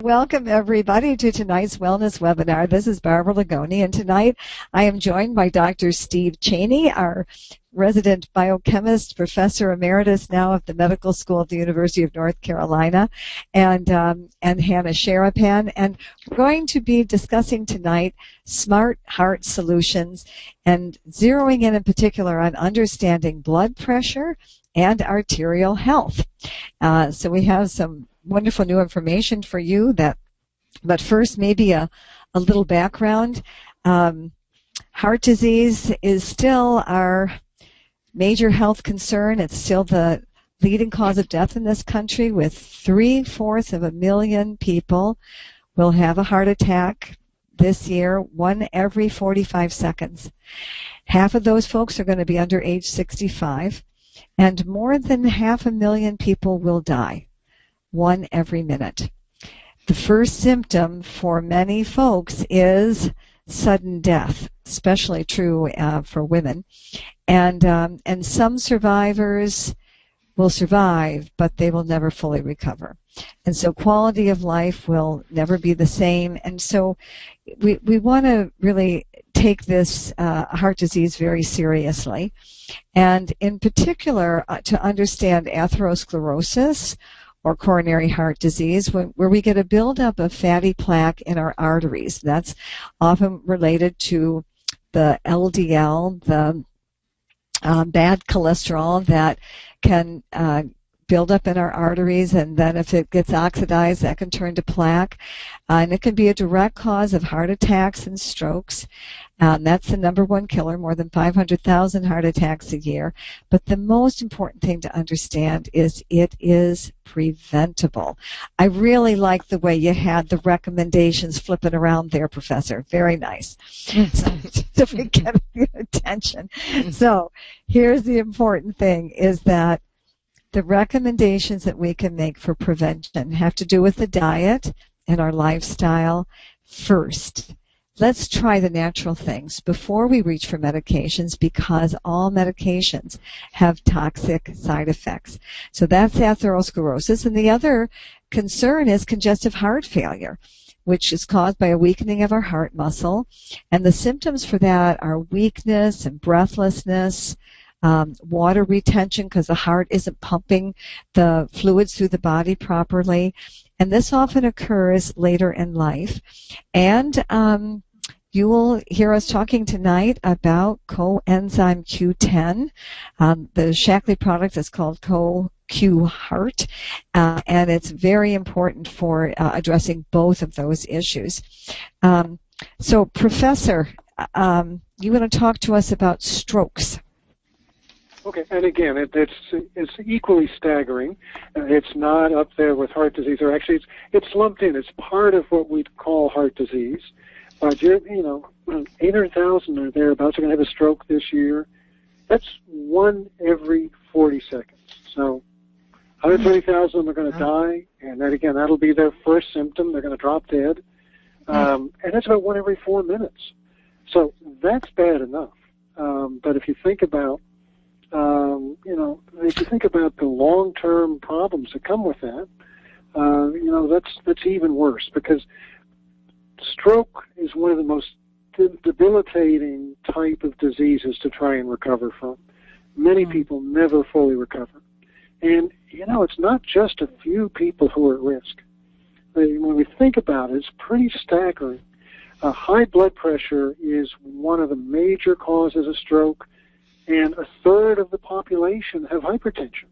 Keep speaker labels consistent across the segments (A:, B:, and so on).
A: Welcome, everybody, to tonight's wellness webinar. This is Barbara Lagoni, and tonight I am joined by Dr. Steve Chaney, our resident biochemist, professor emeritus now of the Medical School of the University of North Carolina, and Hannah Sharapan. And we're going to be discussing tonight smart heart solutions and zeroing in particular on understanding blood pressure and arterial health. So we have some wonderful new information for you, but first maybe a little background. Heart disease is still our major health concern. It's still the leading cause of death in this country, with 3/4 of a million people will have a heart attack this year, one every 45 seconds. Half of those folks are going to be under age 65, and more than 500,000 people will die, one every minute. The first symptom for many folks is sudden death, especially true for women. And some survivors will survive, but they will never fully recover. And so quality of life will never be the same. And so we want to really take this heart disease very seriously. And in particular, to understand atherosclerosis, or coronary heart disease, where we get a buildup of fatty plaque in our arteries. That's often related to the LDL, the bad cholesterol that can build up in our arteries, and then if it gets oxidized, that can turn to plaque. And it can be a direct cause of heart attacks and strokes. That's the number one killer, more than 500,000 heart attacks a year. But the most important thing to understand is it is preventable. I really like the way you had the recommendations flipping around there, Professor. Very nice. So we get your attention. So here's the important thing, is that the recommendations that we can make for prevention have to do with the diet and our lifestyle first. Let's try the natural things before we reach for medications, because all medications have toxic side effects. So that's atherosclerosis. And the other concern is congestive heart failure, which is caused by a weakening of our heart muscle. And the symptoms for that are weakness and breathlessness, water retention, because the heart isn't pumping the fluids through the body properly. And this often occurs later in life. And you will hear us talking tonight about coenzyme Q10. The Shaklee product is called CoQ Heart, and it's very important for addressing both of those issues. So, Professor, you want to talk to us about strokes?
B: Okay, and again, it's equally staggering. It's not up there with heart disease, or actually it's lumped in. It's part of what we'd call heart disease. But 800,000 or thereabouts are going to have a stroke this year. That's one every 40 seconds. So 130,000 are going to die, and then again, that'll be their first symptom. They're going to drop dead, and that's about one every 4 minutes. So that's bad enough. But if you think about the long-term problems that come with that, that's even worse, because stroke is one of the most debilitating type of diseases to try and recover from. Many people never fully recover. And, it's not just a few people who are at risk. When we think about it, it's pretty staggering. High blood pressure is one of the major causes of stroke, and 1/3 of the population have hypertension.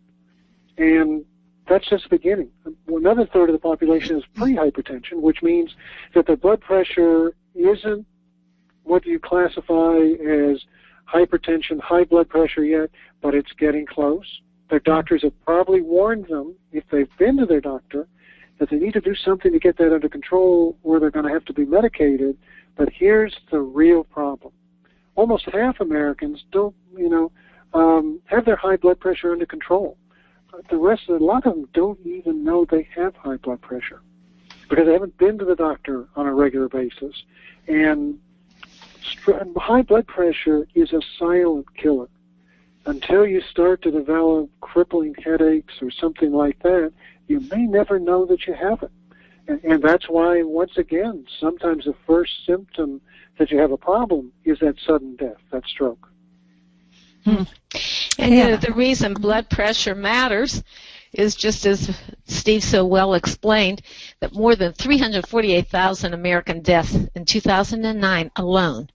B: And that's just the beginning. Another 1/3 of the population is pre-hypertension, which means that their blood pressure isn't what you classify as hypertension, high blood pressure yet, but it's getting close. Their doctors have probably warned them, if they've been to their doctor, that they need to do something to get that under control, or they're going to have to be medicated. But here's the real problem. Almost half Americans don't, have their high blood pressure under control. A lot of them don't even know they have high blood pressure because they haven't been to the doctor on a regular basis. And high blood pressure is a silent killer. Until you start to develop crippling headaches or something like that, you may never know that you have it. And that's why, once again, sometimes the first symptom that you have a problem is that sudden death, that stroke.
C: And the reason blood pressure matters is, just as Steve so well explained, that more than 348,000 American deaths in 2009 alone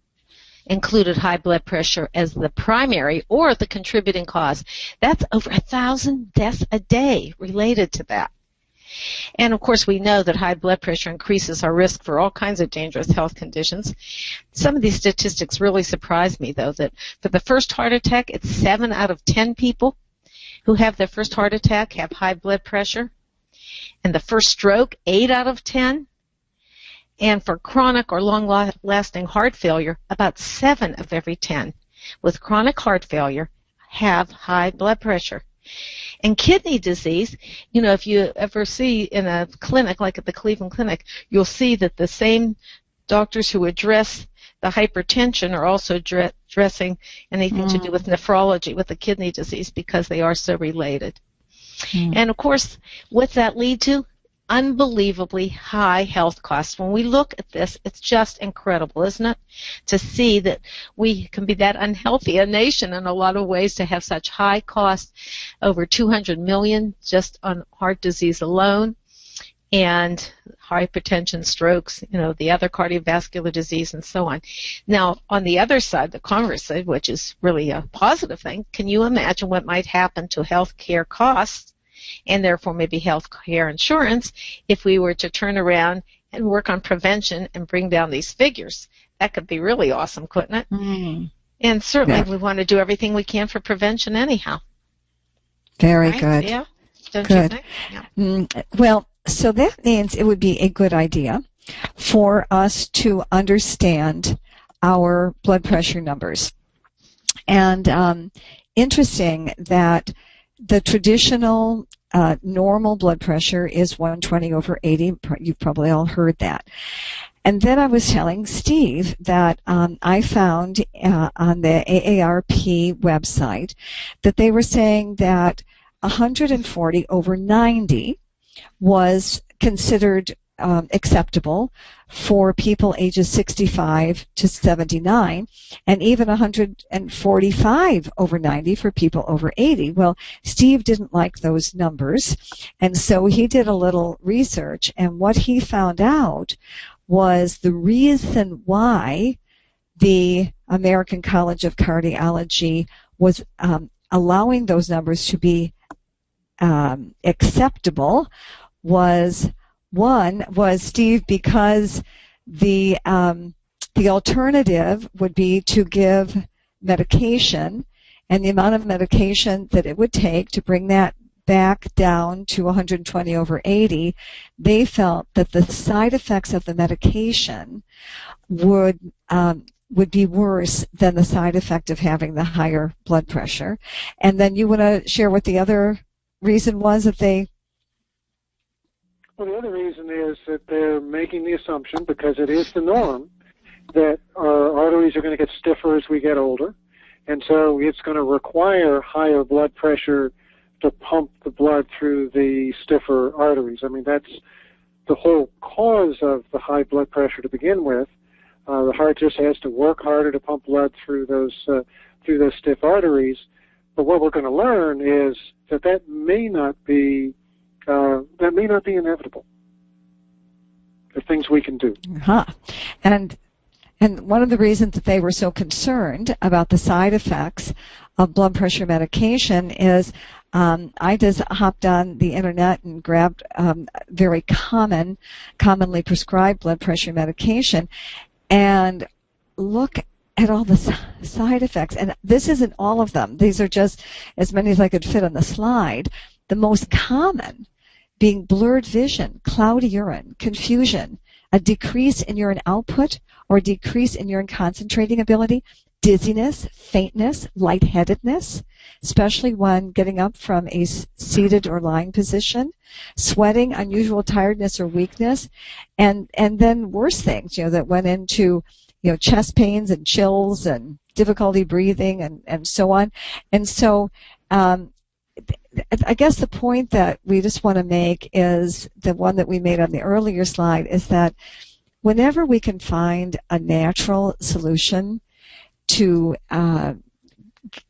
C: included high blood pressure as the primary or the contributing cause. That's over 1,000 deaths a day related to that. And, of course, we know that high blood pressure increases our risk for all kinds of dangerous health conditions. Some of these statistics really surprised me, though, that for the first heart attack, it's 7 out of 10 people who have their first heart attack have high blood pressure. And the first stroke, 8 out of 10. And for chronic or long-lasting heart failure, about 7 of every 10 with chronic heart failure have high blood pressure. And kidney disease, if you ever see in a clinic, like at the Cleveland Clinic, you'll see that the same doctors who address the hypertension are also addressing anything to do with nephrology, with the kidney disease, because they are so related. And, of course, what's that lead to? Unbelievably high health costs. When we look at this, it's just incredible, isn't it? To see that we can be that unhealthy a nation in a lot of ways, to have such high costs, over $200 million just on heart disease alone, and hypertension, strokes, the other cardiovascular disease, and so on. Now, on the other side, the converse side, which is really a positive thing, can you imagine what might happen to health care costs, and therefore maybe health care insurance, if we were to turn around and work on prevention and bring down these figures? That could be really awesome, couldn't it? And certainly we want to do everything we can for prevention anyhow.
A: Very
C: right?
A: good.
C: Yeah, don't
A: good.
C: you think? Yeah.
A: Well, so that means it would be a good idea for us to understand our blood pressure numbers. And interesting that the traditional normal blood pressure is 120/80. You've probably all heard that. And then I was telling Steve that I found on the AARP website that they were saying that 140/90 was considered acceptable for people ages 65 to 79, and even 145/90 for people over 80. Well, Steve didn't like those numbers, and so he did a little research, and what he found out was the reason why the American College of Cardiology was allowing those numbers to be acceptable was, one was, Steve, because the alternative would be to give medication, and the amount of medication that it would take to bring that back down to 120/80, they felt that the side effects of the medication would be worse than the side effect of having the higher blood pressure. And then you want to share what the other reason was that they...
B: Well, the other reason is that they're making the assumption, because it is the norm, that our arteries are going to get stiffer as we get older, and so it's going to require higher blood pressure to pump the blood through the stiffer arteries. I mean, that's the whole cause of the high blood pressure to begin with. The heart just has to work harder to pump blood through those stiff arteries. But what we're going to learn is that may not be inevitable. There are things we can do.
A: And one of the reasons that they were so concerned about the side effects of blood pressure medication is I just hopped on the internet and grabbed very commonly prescribed blood pressure medication, and look at all the side effects. And this isn't all of them. These are just as many as I could fit on the slide. The most common being blurred vision, cloudy urine, confusion, a decrease in urine output or decrease in urine concentrating ability, dizziness, faintness, lightheadedness, especially when getting up from a seated or lying position, sweating, unusual tiredness or weakness, and then worse things, that went into, chest pains and chills and difficulty breathing and so on. And so I guess the point that we just want to make is the one that we made on the earlier slide, is that whenever we can find a natural solution to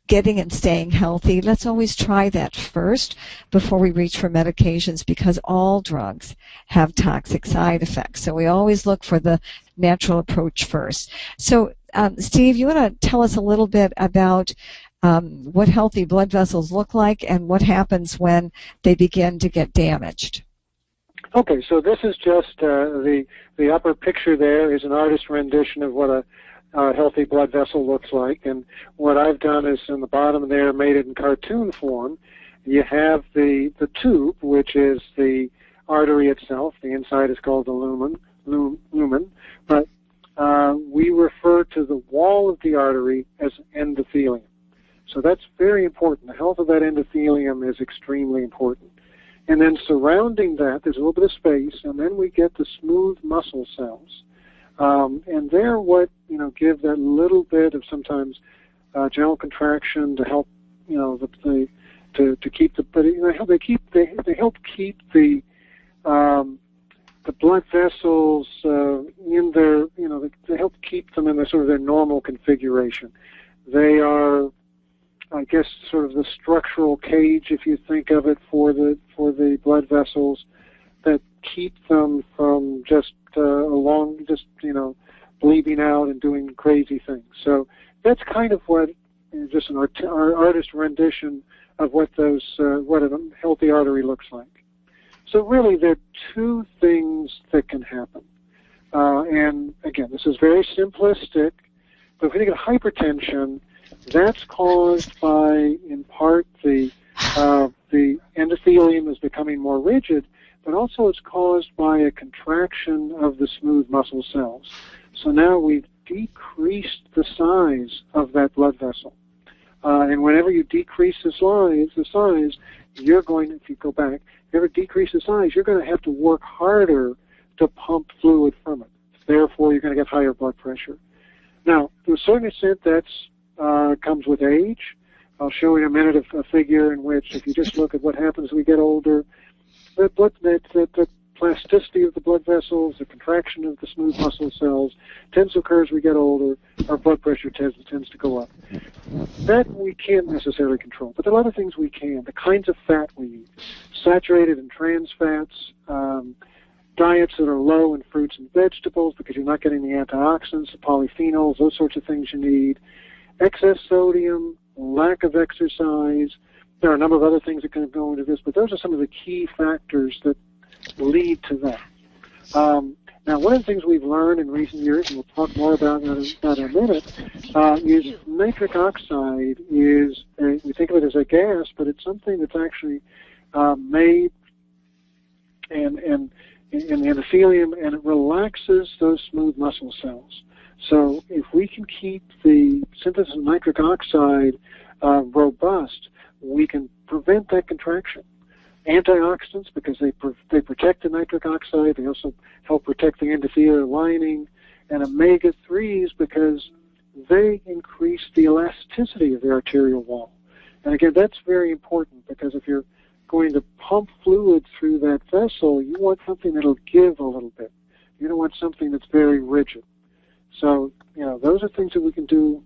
A: getting and staying healthy, let's always try that first before we reach for medications, because all drugs have toxic side effects. So we always look for the natural approach first. So, Steve, you want to tell us a little bit about what healthy blood vessels look like and what happens when they begin to get damaged?
B: Okay, so this is just the upper picture there is an artist's rendition of what a healthy blood vessel looks like, and what I've done is in the bottom there made it in cartoon form. You have the tube, which is the artery itself. The inside is called the lumen, but we refer to the wall of the artery as endothelium. So that's very important. The health of that endothelium is extremely important. And then surrounding that, there's a little bit of space, and then we get the smooth muscle cells. And they're what, give that little bit of sometimes general contraction to help, to keep the, but they help keep the blood vessels in their, they help keep them in their sort of their normal configuration. They are, I guess, sort of the structural cage, if you think of it, for the blood vessels that keep them from just bleeding out and doing crazy things. So that's kind of what, just an artist rendition of what what a healthy artery looks like. So really, there are two things that can happen. And again, this is very simplistic, but if we think of hypertension, that's caused by, in part, the endothelium is becoming more rigid, but also it's caused by a contraction of the smooth muscle cells. So now we've decreased the size of that blood vessel. And whenever you decrease the size, you're going, if you go back, if you ever decrease the size, you're going to have to work harder to pump fluid from it. Therefore, you're going to get higher blood pressure. Now, to a certain extent, that's comes with age. I'll show you in a minute a figure in which, if you just look at what happens as we get older, the plasticity of the blood vessels, the contraction of the smooth muscle cells tends to occur as we get older. Our blood pressure tends to go up. That we can't necessarily control, but there are a lot of things we can. The kinds of fat we eat, saturated and trans fats, diets that are low in fruits and vegetables because you're not getting the antioxidants, the polyphenols, those sorts of things you need. Excess sodium, lack of exercise. There are a number of other things that can go into this, but those are some of the key factors that lead to that. Now, one of the things we've learned in recent years, and we'll talk more about that in a minute, is nitric oxide is, we think of it as a gas, but it's something that's actually made in the endothelium, and it relaxes those smooth muscle cells. So if we can keep the synthesis of nitric oxide robust, we can prevent that contraction. Antioxidants, because they protect the nitric oxide, they also help protect the endothelial lining, and omega-3s because they increase the elasticity of the arterial wall. And again, that's very important because if you're going to pump fluid through that vessel, you want something that'll give a little bit. You don't want something that's very rigid. So, those are things that we can do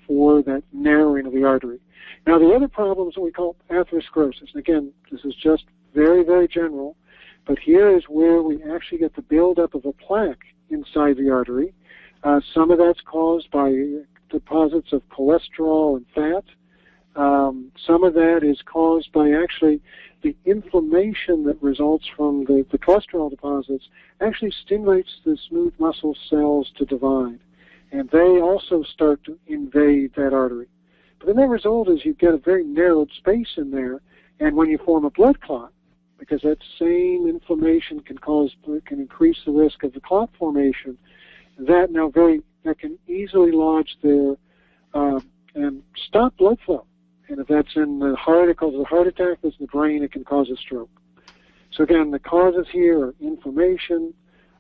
B: for that narrowing of the artery. Now, the other problem is what we call atherosclerosis. And again, this is just very, very general, but here is where we actually get the buildup of a plaque inside the artery. Some of that's caused by deposits of cholesterol and fat. Some of that is caused by actually the inflammation that results from the cholesterol deposits actually stimulates the smooth muscle cells to divide. And they also start to invade that artery. But the net result is you get a very narrowed space in there, and when you form a blood clot, because that same inflammation can increase the risk of the clot formation, that can easily lodge there and stop blood flow. And if that's in the heart, it causes a heart attack. If it's in the brain, it can cause a stroke. So again, the causes here are inflammation,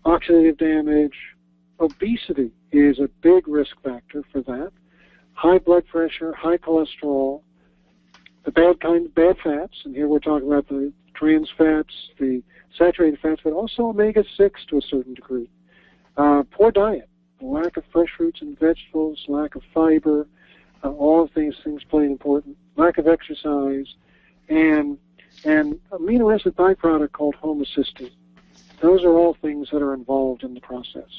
B: oxidative damage. Obesity is a big risk factor for that. High blood pressure, high cholesterol, the bad fats, and here we're talking about the trans fats, the saturated fats, but also omega-6 to a certain degree. Poor diet, lack of fresh fruits and vegetables, lack of fiber, all of these things play an important, lack of exercise, and amino acid byproduct called homocysteine. Those are all things that are involved in the process.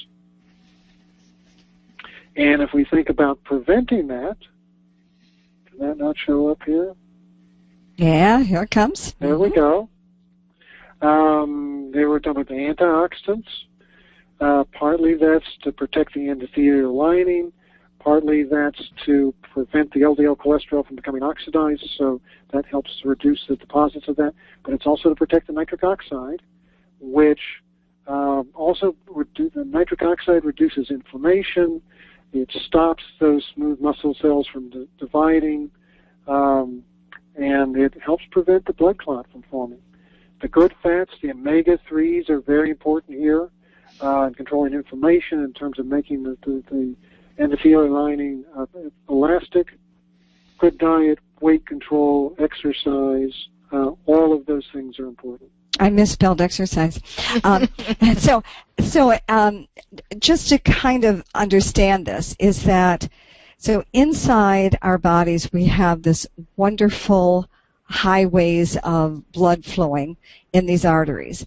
B: And if we think about preventing that, can that not show up here?
A: Yeah, here it comes.
B: There we go. They were talking about the antioxidants. Partly that's to protect the endothelial lining. Partly that's to prevent the LDL cholesterol from becoming oxidized, so that helps to reduce the deposits of that. But it's also to protect the nitric oxide, which also the nitric oxide reduces inflammation. It stops those smooth muscle cells from dividing, and it helps prevent the blood clot from forming. The good fats, the omega-3s, are very important here in controlling inflammation in terms of making the endothelial lining elastic. Good diet, weight control, exercise, all of those things are important.
A: I misspelled exercise. So just to kind of understand this is that, so inside our bodies we have this wonderful highways of blood flowing in these arteries.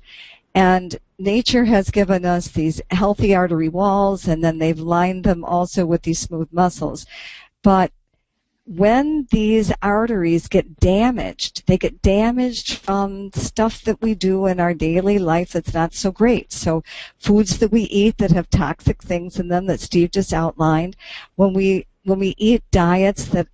A: And nature has given us these healthy artery walls, and then they've lined them also with these smooth muscles. But when these arteries get damaged, they get damaged from stuff that we do in our daily life that's not so great. So foods that we eat that have toxic things in them that Steve just outlined. When we eat diets that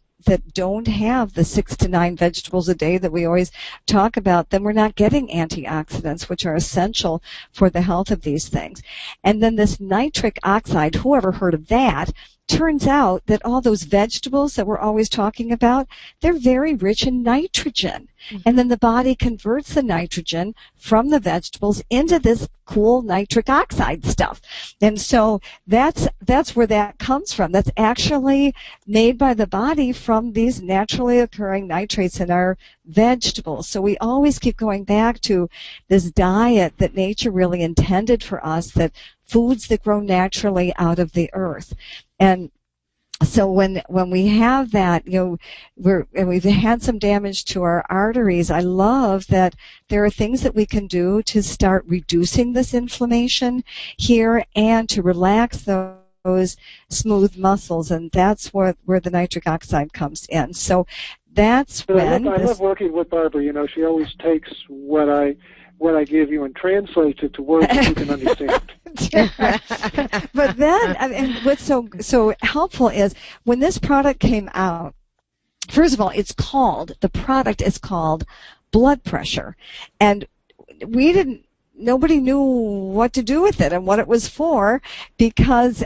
A: don't have the 6 to 9 vegetables a day that we always talk about, then we're not getting antioxidants, which are essential for the health of these things. And then this nitric oxide, whoever heard of that, turns out that all those vegetables that we're always talking about, they're very rich in nitrogen. Mm-hmm. And then the body converts the nitrogen from the vegetables into this cool nitric oxide stuff. And so that's where that comes from. That's actually made by the body from these naturally occurring nitrates in our vegetables. So we always keep going back to this diet that nature really intended for us, that foods that grow naturally out of the earth. And so when we have that, we've had some damage to our arteries, I love that there are things that we can do to start reducing this inflammation here and to relax those smooth muscles, and that's where the nitric oxide comes in. So that's when
B: I love working with Barbara. She always takes what I give you and translates it to words that you can understand.
A: But then, and what's so helpful is when this product came out, first of all, the product is called blood pressure. And nobody knew what to do with it and what it was for, because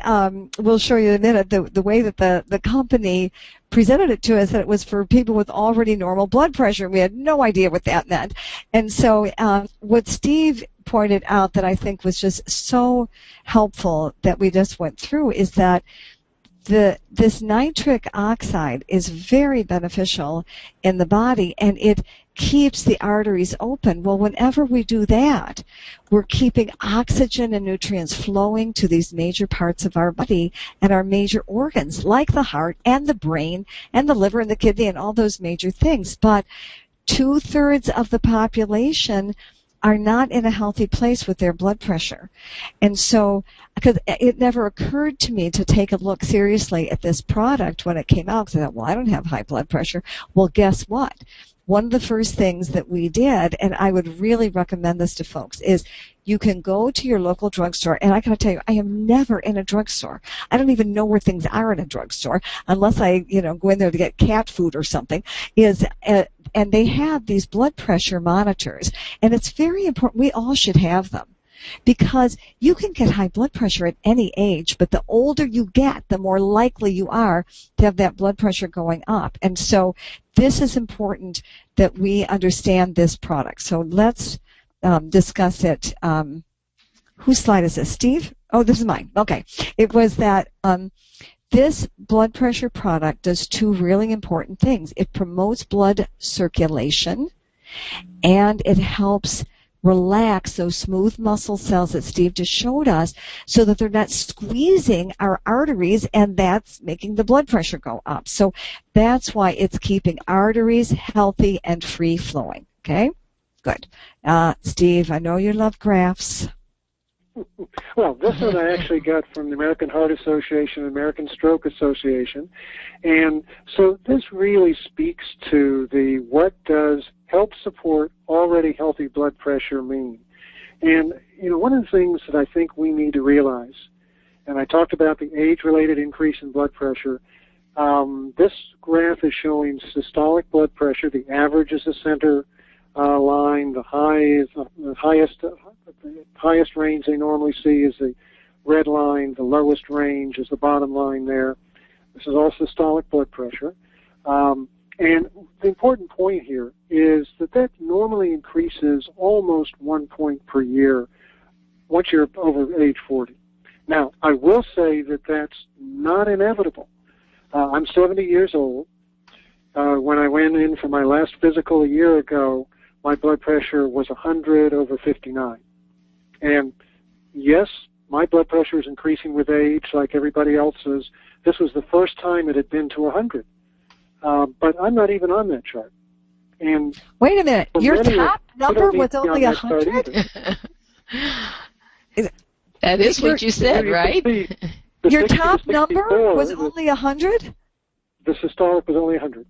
A: we'll show you in a minute the way that the company presented it to us, that it was for people with already normal blood pressure. We had no idea what that meant. And so what Steve pointed out that I think was just so helpful that we just went through is that this nitric oxide is very beneficial in the body, and it keeps the arteries open. Well, whenever we do that, we're keeping oxygen and nutrients flowing to these major parts of our body and our major organs, like the heart and the brain and the liver and the kidney and all those major things. But 2/3 of the population are not in a healthy place with their blood pressure. And so, because it never occurred to me to take a look seriously at this product when it came out, because I thought, well, I don't have high blood pressure. Well, guess what? One of the first things that we did, and I would really recommend this to folks, is you can go to your local drugstore, and I gotta tell you, I am never in a drugstore. I don't even know where things are in a drugstore unless I, go in there to get cat food or something. And they have these blood pressure monitors, and it's very important. We all should have them, because you can get high blood pressure at any age, but the older you get, the more likely you are to have that blood pressure going up. And so this is important that we understand this product. So let's discuss it. Whose slide is this? Steve? Oh, this is mine. Okay. It was that this blood pressure product does two really important things. It promotes blood circulation, and it helps relax those smooth muscle cells that Steve just showed us so that they're not squeezing our arteries, and that's making the blood pressure go up. So that's why it's keeping arteries healthy and free flowing. Okay? Good. Steve, I know you love graphs.
B: Well, this one I actually got from the American Heart Association and American Stroke Association. And so this really speaks to the what does help support already healthy blood pressure mean. And, you know, one of the things that I think we need to realize, and I talked about the age-related increase in blood pressure, this graph is showing systolic blood pressure. The average is the center line. The highest range they normally see is the red line. The lowest range is the bottom line there. This is all systolic blood pressure. And the important point here is that normally increases almost 1 point per year once you're over age 40. Now, I will say that that's not inevitable. I'm 70 years old. When I went in for my last physical a year ago, my blood pressure was 100 over 59. And yes, my blood pressure is increasing with age like everybody else's. This was the first time it had been to 100. But I'm not even on that chart. And
A: wait a minute, your top number was only 100?
C: That is what you said, right?
A: Your top number was only 100?
B: The systolic was only 100.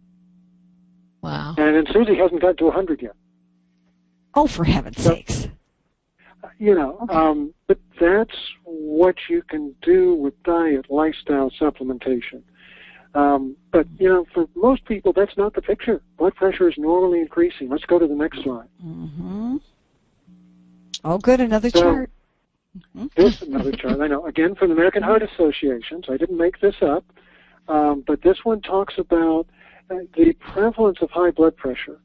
C: Wow.
B: And then Susie hasn't got to 100 yet.
A: Oh, for heaven's sakes.
B: You know, but that's what you can do with diet, lifestyle supplementation. But, you know, for most people, that's not the picture. Blood pressure is normally increasing. Let's go to the next slide.
A: Mm-hmm. Oh, good, another chart.
B: This is another chart. I know. Again, from the American Heart Association, so I didn't make this up. But this one talks about the prevalence of high blood pressure.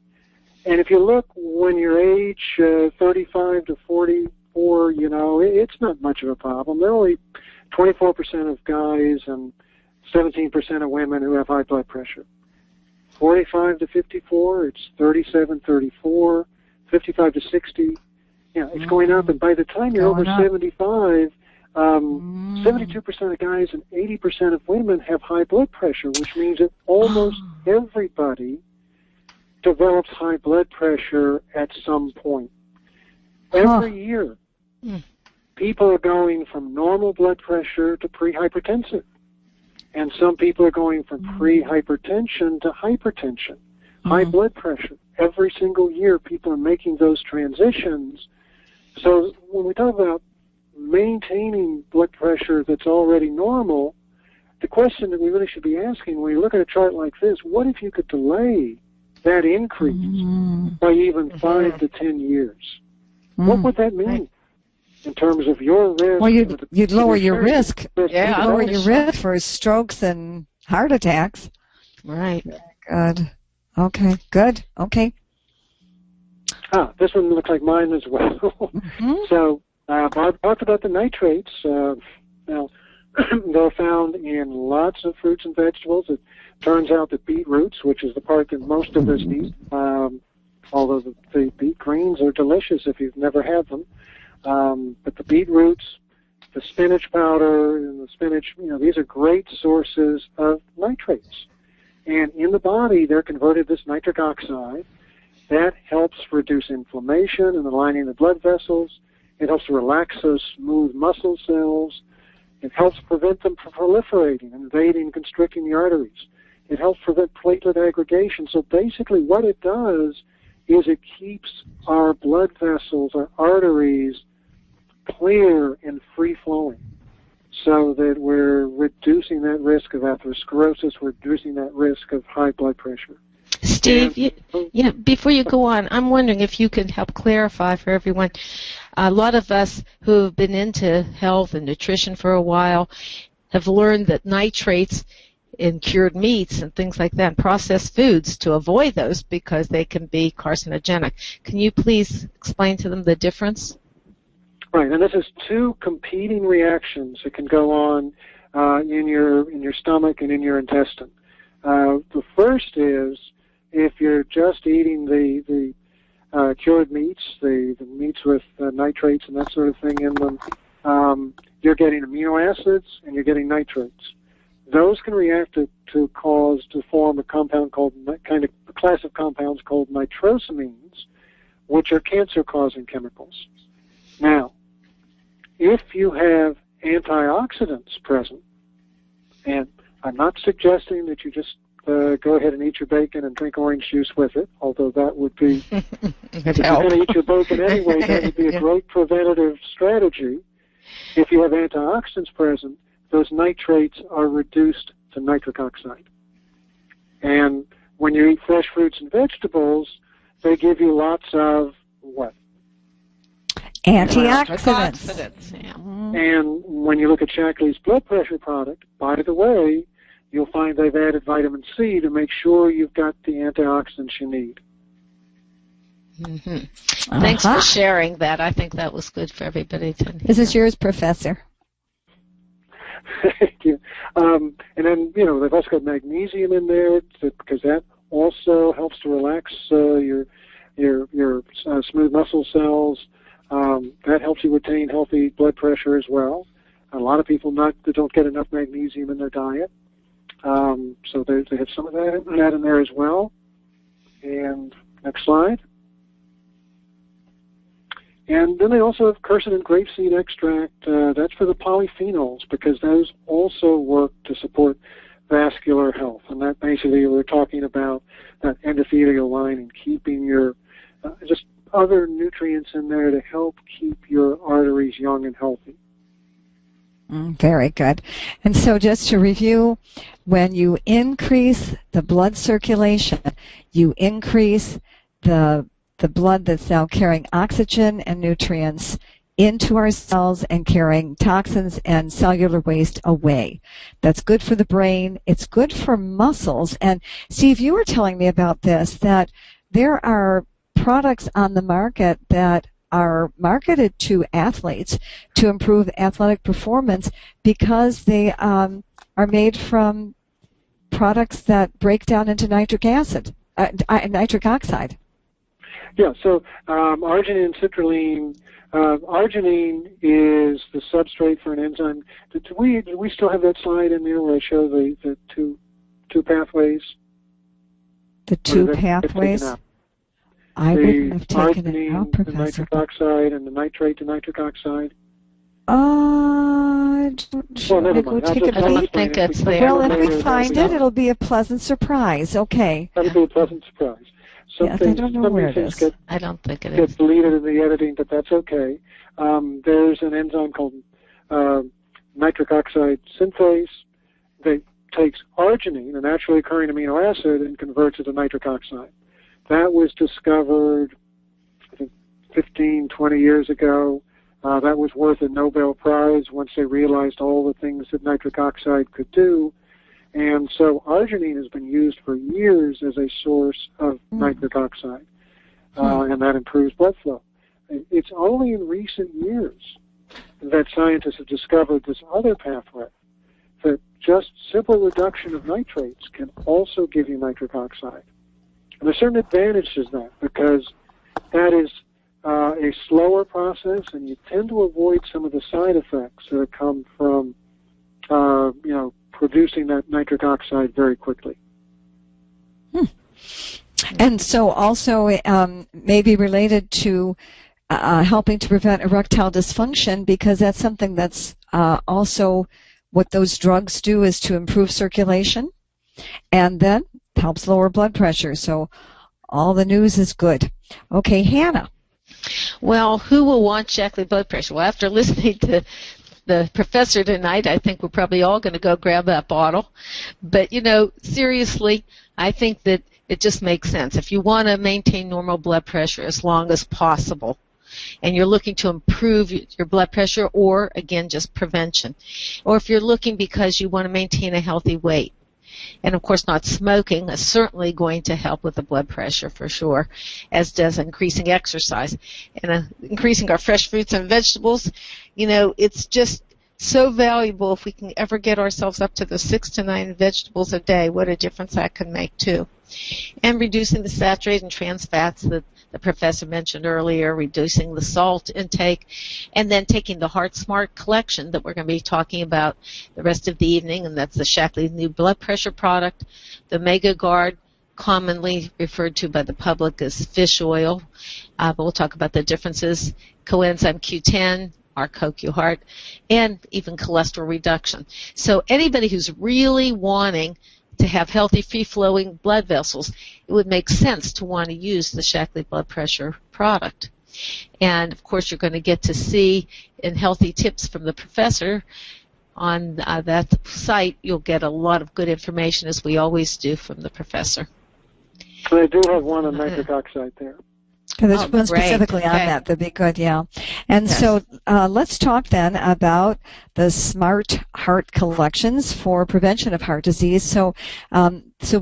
B: And if you look when you're age 35 to 44, you know, it's not much of a problem. There are only 24% of guys and 17% of women who have high blood pressure. 45 to 54, it's 37, 34, 55 to 60. Yeah, it's going up, and by the time you're over 75, 72% of guys and 80% of women have high blood pressure, which means that almost everybody develops high blood pressure at some point. Every year, people are going from normal blood pressure to pre-hypertensive. And some people are going from pre-hypertension to hypertension, high blood pressure. Every single year, people are making those transitions. So when we talk about maintaining blood pressure that's already normal, the question that we really should be asking when you look at a chart like this, what if you could delay that increase by even 5 to 10 years? What would that mean in terms of your risk?
A: Well, you'd lower your risk.
C: Yeah,
A: you'd lower your risk for strokes and heart attacks.
C: Right.
A: Good. Okay, good. Okay.
B: This one looks like mine as well. So, Bob talked about the nitrates. Now, they're found in lots of fruits and vegetables. It turns out that beetroots, which is the part that most of us eat, although the beet greens are delicious if you've never had them, but the beetroots, the spinach powder, and the spinach, you know, these are great sources of nitrates. And in the body, they're converted to this nitric oxide. That helps reduce inflammation and the lining of the blood vessels. It helps to relax those smooth muscle cells. It helps prevent them from proliferating, invading, constricting the arteries. It helps prevent platelet aggregation. So basically what it does is it keeps our blood vessels, our arteries, clear and free-flowing so that we're reducing that risk of atherosclerosis, we're reducing that risk of high blood pressure.
C: Steve, before you go on, I'm wondering if you could help clarify for everyone. A lot of us who have been into health and nutrition for a while have learned that nitrates in cured meats and things like that, and processed foods, to avoid those because they can be carcinogenic. Can you please explain to them the difference?
B: Right, and this is two competing reactions that can go on in your stomach and in your intestine. The first is if you're just eating the cured meats, the meats with nitrates and that sort of thing in them, you're getting amino acids and you're getting nitrates. Those can react to form a compound called a class of compounds called nitrosamines, which are cancer-causing chemicals. Now, if you have antioxidants present, and I'm not suggesting that you just go ahead and eat your bacon and drink orange juice with it, although that would be, if you're going to eat your bacon anyway, that would be a great preventative strategy. If you have antioxidants present, those nitrates are reduced to nitric oxide. And when you eat fresh fruits and vegetables, they give you lots of what?
A: Antioxidants.
C: Yeah.
B: And when you look at Shackley's blood pressure product, by the way, you'll find they've added vitamin C to make sure you've got the antioxidants you need.
C: Mm-hmm. Thanks for sharing that. I think that was good for everybody to hear.
A: This is yours, Professor.
B: Thank you. And then, they've also got magnesium in there because that also helps to relax your smooth muscle cells. That helps you retain healthy blood pressure as well. A lot of people don't get enough magnesium in their diet. So they have some of that in there as well. And next slide. And then they also have quercetin and grapeseed extract. That's for the polyphenols because those also work to support vascular health. And that basically we're talking about that endothelial line and keeping your just other nutrients in there to help keep your arteries young and healthy.
A: Very good. And so just to review, when you increase the blood circulation, you increase the blood that's now carrying oxygen and nutrients into our cells and carrying toxins and cellular waste away. That's good for the brain. It's good for muscles. And Steve, you were telling me about this, that there are products on the market that are marketed to athletes to improve athletic performance because they are made from products that break down into nitric oxide.
B: Yeah, so arginine and citrulline. Arginine is the substrate for an enzyme. Do we still have that slide in there where I show the two pathways?
A: The two pathways? I wouldn't have taken it out, Professor.
B: The nitric oxide and the nitrate to nitric oxide.
A: Well, never mind.
C: I don't think it's there.
A: Well, if we find it, it'll be a pleasant surprise. Okay.
B: That'll be a pleasant surprise.
A: Yes, I don't know where it is.
C: I don't think it is.
B: Get deleted in the editing, but that's okay. There's an enzyme called nitric oxide synthase that takes arginine, a naturally occurring amino acid, and converts it to nitric oxide. That was discovered, I think, 15, 20 years ago. That was worth a Nobel Prize once they realized all the things that nitric oxide could do. And so arginine has been used for years as a source of nitric oxide, and that improves blood flow. It's only in recent years that scientists have discovered this other pathway, that just simple reduction of nitrates can also give you nitric oxide. And there's certain advantages to that because that is a slower process, and you tend to avoid some of the side effects that come from, producing that nitric oxide very quickly.
A: And so also maybe related to helping to prevent erectile dysfunction, because that's something that's also what those drugs do is to improve circulation and then helps lower blood pressure. So all the news is good. Okay, Hannah.
C: Well, who will want Shackley blood pressure? Well, after listening to the professor tonight, I think we're probably all going to go grab that bottle. But, seriously, I think that it just makes sense. If you want to maintain normal blood pressure as long as possible, and you're looking to improve your blood pressure or, again, just prevention, or if you're looking because you want to maintain a healthy weight, and, of course, not smoking is certainly going to help with the blood pressure for sure, as does increasing exercise. And increasing our fresh fruits and vegetables, it's just so valuable if we can ever get ourselves up to the 6 to 9 vegetables a day. What a difference that can make, too. And reducing the saturated and trans fats that the professor mentioned earlier, reducing the salt intake, and then taking the Heart Smart collection that we're going to be talking about the rest of the evening, and that's the Shaklee new blood pressure product, the Mega Guard, commonly referred to by the public as fish oil, but we'll talk about the differences, coenzyme Q10, our CoQ Heart, and even cholesterol reduction. So anybody who's really wanting to have healthy, free-flowing blood vessels, it would make sense to want to use the Shaklee blood pressure product. And, of course, you're going to get to see in Healthy Tips from the professor on that site. You'll get a lot of good information, as we always do, from the professor.
B: They do have one on nitric oxide there.
A: There's one specifically on that. That'd be good, yeah. And
C: yes.
A: So let's talk then about the Smart Heart collections for prevention of heart disease. So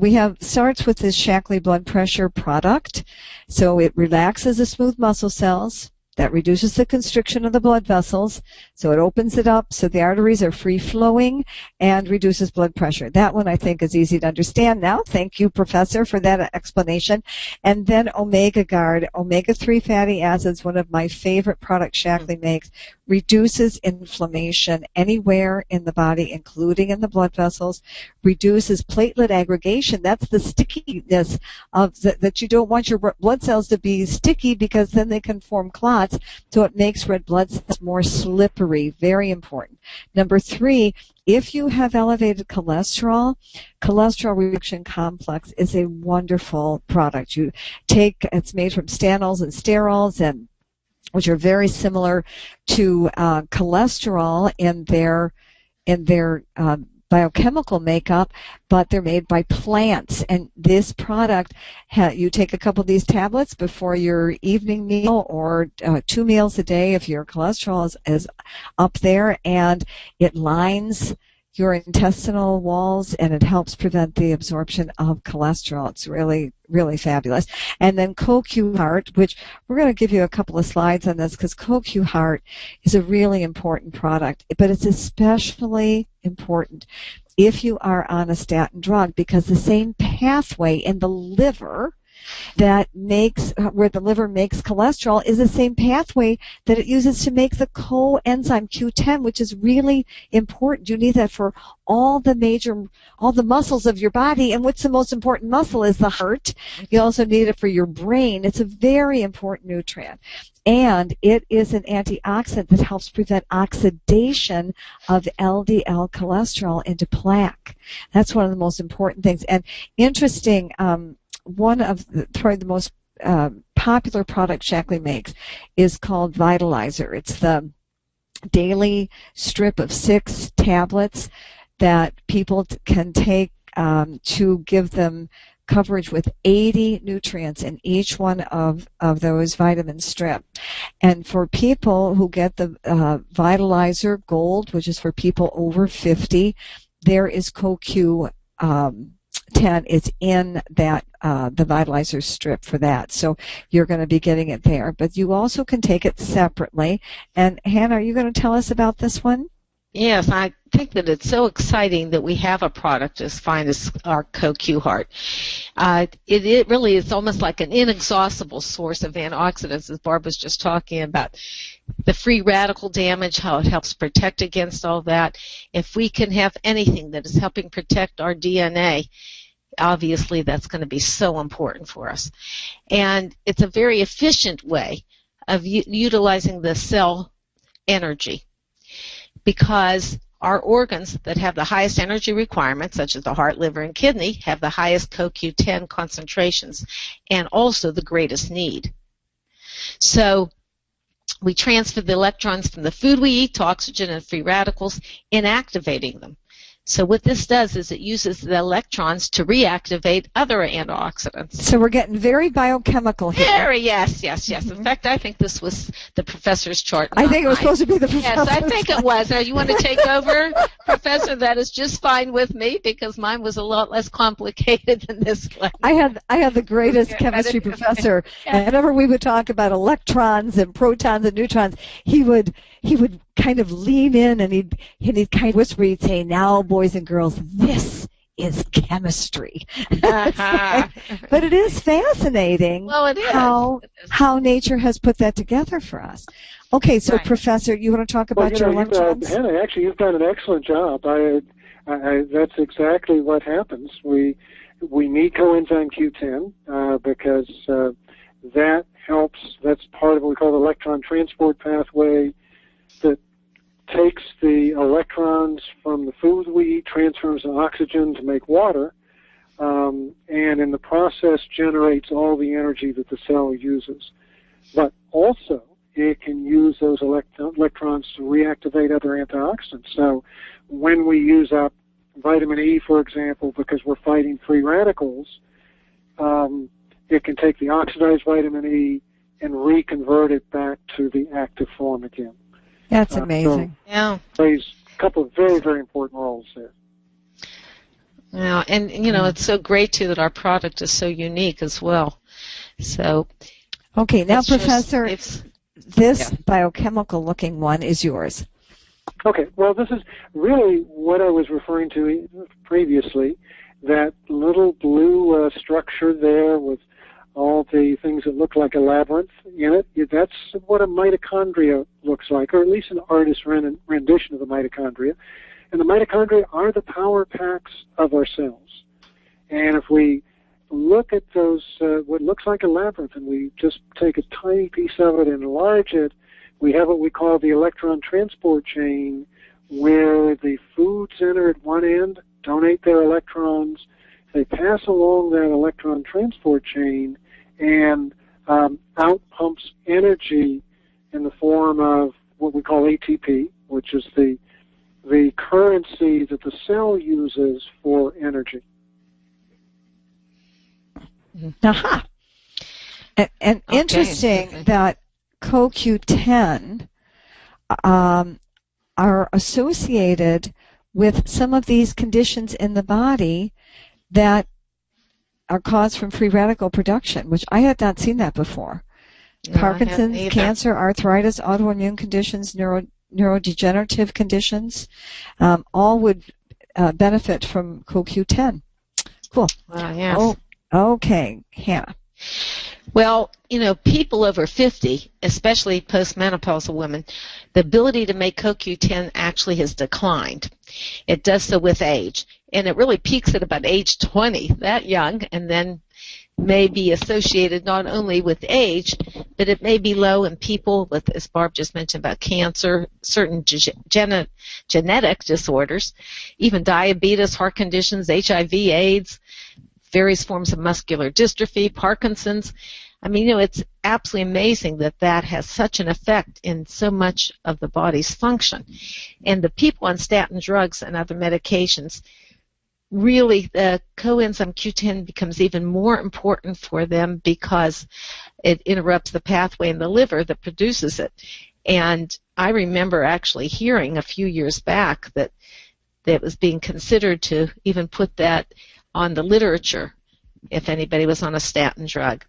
A: we have starts with this Shaklee blood pressure product. So it relaxes the smooth muscle cells. That reduces the constriction of the blood vessels, so it opens it up so the arteries are free-flowing and reduces blood pressure. That one I think is easy to understand now. Thank you, Professor, for that explanation. And then Omega Guard, omega-3 fatty acids, one of my favorite products Shaklee makes, reduces inflammation anywhere in the body, including in the blood vessels, reduces platelet aggregation. That's the stickiness of that you don't want your blood cells to be sticky because then they can form clots, so it makes red blood cells more slippery. Very important. Number 3, if you have elevated cholesterol reduction complex is a wonderful product. You take, it's made from stanols and sterols, and which are very similar to cholesterol in their biochemical makeup, but they're made by plants. And this product, you take a couple of these tablets before your evening meal or 2 meals a day if your cholesterol is up there, and it lines your intestinal walls, and it helps prevent the absorption of cholesterol. It's really, really fabulous. And then CoQ Heart, which we're going to give you a couple of slides on this because CoQ Heart is a really important product, but it's especially important if you are on a statin drug because the same pathway in the liver that makes, where the liver makes cholesterol is the same pathway that it uses to make the coenzyme Q10, which is really important. You need that for all the muscles of your body. And what's the most important muscle is the heart. You also need it for your brain. It's a very important nutrient. And it is an antioxidant that helps prevent oxidation of LDL cholesterol into plaque. That's one of the most important things. And interesting, one of probably the most popular product Shaklee makes is called Vitalizer. It's the daily strip of 6 tablets that people can take to give them coverage with 80 nutrients in each one of those vitamin strips. And for people who get the Vitalizer Gold, which is for people over 50, there is CoQ 10 is in that the Vitalizer strip for that. So you're going to be getting it there. But you also can take it separately. And Hannah, are you going to tell us about this one?
C: Yes, I think that it's so exciting that we have a product as fine as our CoQ Heart. It really is almost like an inexhaustible source of antioxidants, as Barb was just talking about. The free radical damage, how it helps protect against all that. If we can have anything that is helping protect our DNA, obviously that's going to be so important for us. And it's a very efficient way of utilizing the cell energy, because our organs that have the highest energy requirements, such as the heart, liver, and kidney, have the highest CoQ10 concentrations and also the greatest need. So we transfer the electrons from the food we eat to oxygen and free radicals, inactivating them. So what this does is it uses the electrons to reactivate other antioxidants.
A: So we're getting very biochemical here.
C: Very, yes. Mm-hmm. In fact, I think this was the professor's chart.
A: I think it was supposed to be the professor's.
C: Yes, I think it was. Now, you want to take over, Professor, that is just fine with me because mine was a lot less complicated than this one.
A: I had the greatest chemistry professor. And whenever we would talk about electrons and protons and neutrons, he would kind of lean in and he'd kind of whisper, he'd say, "Now, boys and girls, this is chemistry."
C: Uh-huh.
A: But it is fascinating.
C: Well, it is.
A: How nature has put that together for us. Okay, so
C: Right.
A: Professor, you want to talk about your electrons?
B: Hannah, actually, you've done an excellent job. That's exactly what happens. We need coenzyme Q10 because that helps. That's part of what we call the electron transport pathway that takes the electrons from the food we eat, transfers to oxygen to make water, and in the process generates all the energy that the cell uses. But also, it can use those electrons to reactivate other antioxidants. So when we use up vitamin E, for example, because we're fighting free radicals, it can take the oxidized vitamin E and reconvert it back to the active form again.
A: That's amazing.
C: Yeah.
B: Plays a couple of very, very important roles there.
C: Yeah, and it's so great too that our product is so unique as well. So.
A: Okay, now, Professor, this
C: Yeah.
A: biochemical looking one is yours.
B: Okay, well, this is really what I was referring to previously, that little blue structure there with all the things that look like a labyrinth in it. That's what a mitochondria looks like, or at least an artist's rendition of the mitochondria. And the mitochondria are the power packs of our cells. And if we look at those, what looks like a labyrinth, and we just take a tiny piece of it and enlarge it, we have what we call the electron transport chain, where the foods enter at one end, donate their electrons, they pass along that electron transport chain, and out pumps energy in the form of what we call ATP, which is the currency that the cell uses for energy.
A: Aha. And
C: Okay.
A: interesting that CoQ10 are associated with some of these conditions in the body that are caused from free radical production, which I had not seen that before.
C: No,
A: Parkinson's, cancer, arthritis, autoimmune conditions, neurodegenerative conditions, all would benefit from CoQ10. Cool.
C: Yes.
A: Oh, okay, Hannah.
C: Well, people over 50, especially postmenopausal women, the ability to make CoQ10 actually has declined. It does so with age, and it really peaks at about age 20, that young, and then may be associated not only with age, but it may be low in people with, as Barb just mentioned, about cancer, certain genetic disorders, even diabetes, heart conditions, HIV, AIDS, various forms of muscular dystrophy, Parkinson's. I mean, it's absolutely amazing that has such an effect in so much of the body's function. And the people on statin drugs and other medications, really the coenzyme Q10 becomes even more important for them because it interrupts the pathway in the liver that produces it. And I remember actually hearing a few years back that it was being considered to even put that on the literature if anybody was on a statin drug.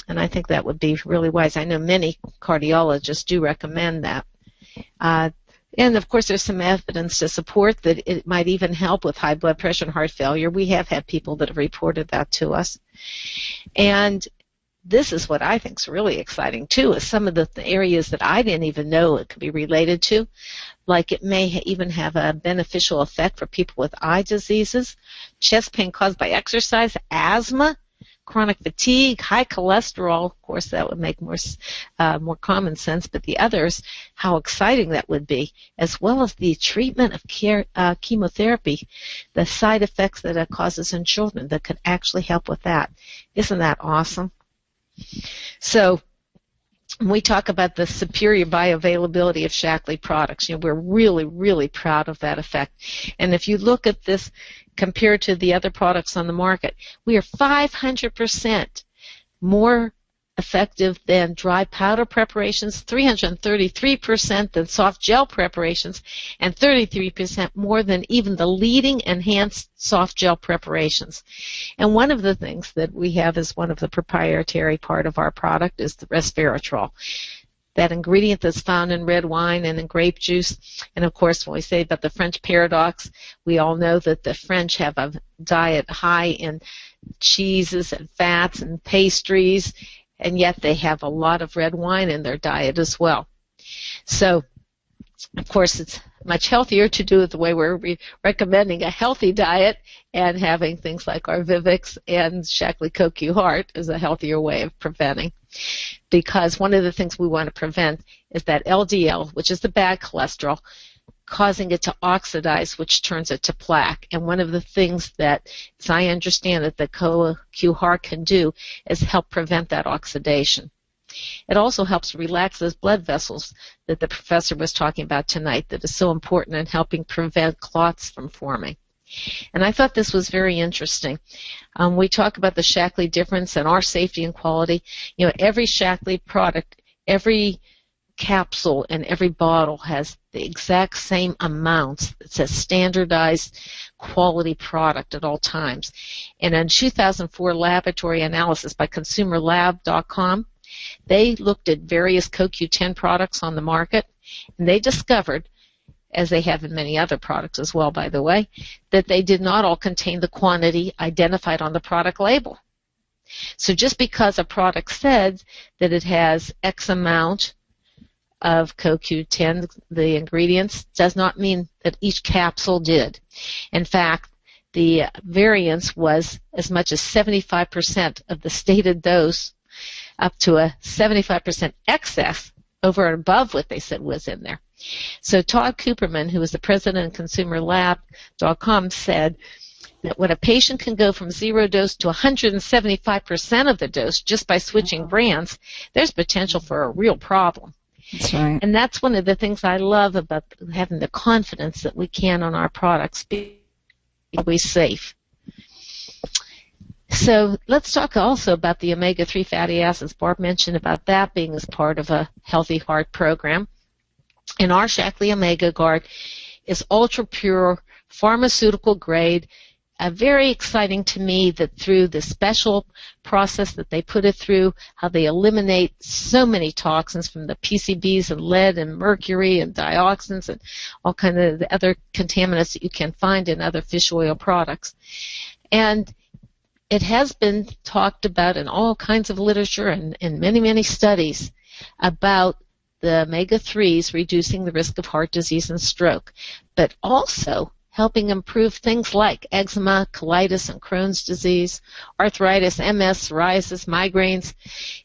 C: And I think that would be really wise. I know many cardiologists do recommend that. And, of course, there's some evidence to support that it might even help with high blood pressure and heart failure. We have had people that have reported that to us. And this is what I think is really exciting, too, is some of the areas that I didn't even know it could be related to. Like it may even have a beneficial effect for people with eye diseases, chest pain caused by exercise, asthma, chronic fatigue, high cholesterol. Of course, that would make more common sense, but the others, how exciting that would be, as well as the treatment of chemotherapy, the side effects that it causes in children that could actually help with that. Isn't that awesome? So when we talk about the superior bioavailability of Shaklee products, we're really, really proud of that effect. And if you look at this compared to the other products on the market, we are 500% more effective than dry powder preparations, 333% than soft gel preparations, and 33% more than even the leading enhanced soft gel preparations. And one of the things that we have as one of the proprietary part of our product is the resveratrol, that ingredient that's found in red wine and in grape juice. And of course, when we say about the French paradox, we all know that the French have a diet high in cheeses and fats and pastries, and yet they have a lot of red wine in their diet as well. So, of course, it's much healthier to do it the way we're recommending a healthy diet, and having things like our Vivix and Shackley CoQ Heart is a healthier way of preventing. Because one of the things we want to prevent is that LDL, which is the bad cholesterol, causing it to oxidize, which turns it to plaque. And one of the things that, as I understand it, the CoQ Heart can do is help prevent that oxidation. It also helps relax those blood vessels that the professor was talking about tonight, that is so important in helping prevent clots from forming. And I thought this was very interesting. We talk about the Shackley difference and our safety and quality. You know, every Shackley product, every capsule and every bottle has the exact same amounts. It's a standardized quality product at all times. And in 2004 laboratory analysis by ConsumerLab.com, they looked at various CoQ10 products on the market, and they discovered, as they have in many other products as well, by the way, that they did not all contain the quantity identified on the product label. So just because a product said that it has X amount of CoQ10, the ingredients, does not mean that each capsule did. In fact, the variance was as much as 75% of the stated dose, up to a 75% excess over and above what they said was in there. So Todd Cooperman, who is the president of ConsumerLab.com, said that when a patient can go from 0 dose to 175% of the dose just by switching brands, there's potential for a real problem.
A: That's right.
C: And that's one of the things I love about having the confidence that we can on our products be safe. So let's talk also about the omega-3 fatty acids. Barb mentioned about that being as part of a healthy heart program. And our Shackley Omega Guard is ultra-pure, pharmaceutical grade. Very exciting to me that through the special process that they put it through, how they eliminate so many toxins from the PCBs and lead and mercury and dioxins and all kind of the other contaminants that you can find in other fish oil products. And it has been talked about in all kinds of literature and in many, many studies about the omega-3s reducing the risk of heart disease and stroke, but also helping improve things like eczema, colitis, and Crohn's disease, arthritis, MS, psoriasis, migraines.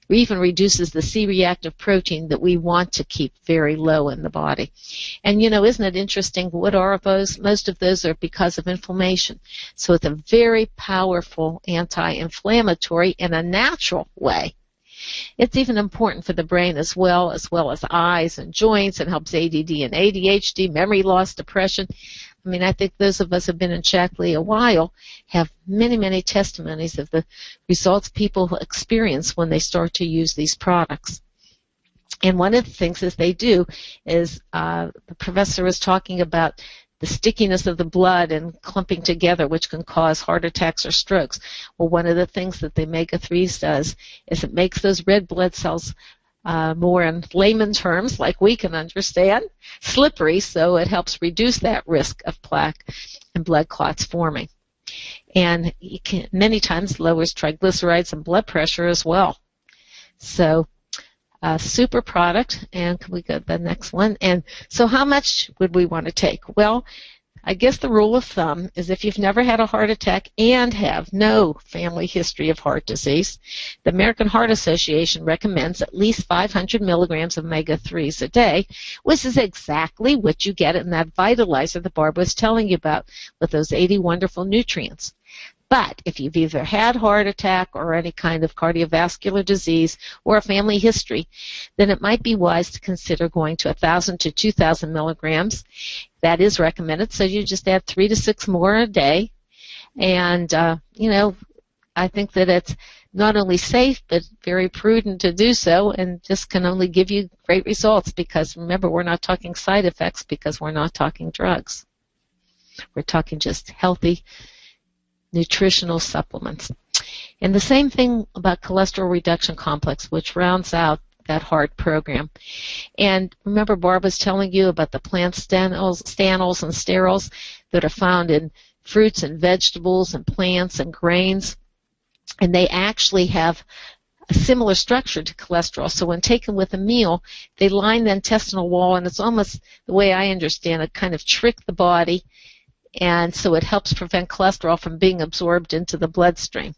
C: It even reduces the C-reactive protein that we want to keep very low in the body. And, you know, isn't it interesting? What are those? Most of those are because of inflammation. So it's a very powerful anti-inflammatory in a natural way. It's even important for the brain as well as eyes and joints, and helps ADD and ADHD, memory loss, depression. I mean, I think those of us who have been in Shackley a while have many, many testimonies of the results people experience when they start to use these products. And one of the things that they do is the professor was talking about the stickiness of the blood and clumping together, which can cause heart attacks or strokes. Well, one of the things that the omega-3s does is it makes those red blood cells more in layman terms, like we can understand, slippery, so it helps reduce that risk of plaque and blood clots forming. And it can, many times lowers triglycerides and blood pressure as well. So super product, and can we go to the next one? And so how much would we want to take? Well, I guess the rule of thumb is if you've never had a heart attack and have no family history of heart disease, the American Heart Association recommends at least 500 milligrams of omega-3s a day, which is exactly what you get in that vitalizer that Barb was telling you about with those 80 wonderful nutrients. But if you've either had heart attack or any kind of cardiovascular disease or a family history, then it might be wise to consider going to 1,000 to 2,000 milligrams. That is recommended, so you just add 3 to 6 more a day. And, you know, I think that not only safe, but very prudent to do so, and just can only give you great results because, remember, we're not talking side effects because we're not talking drugs. We're talking just healthy nutritional supplements. And the same thing about cholesterol reduction complex, which rounds out that heart program. And remember, Barb was telling you about the plant stanols and sterols that are found in fruits and vegetables and plants and grains. And they actually have a similar structure to cholesterol. So when taken with a meal, they line the intestinal wall, and it's almost, the way I understand it, kind of trick the body, and so it helps prevent cholesterol from being absorbed into the bloodstream.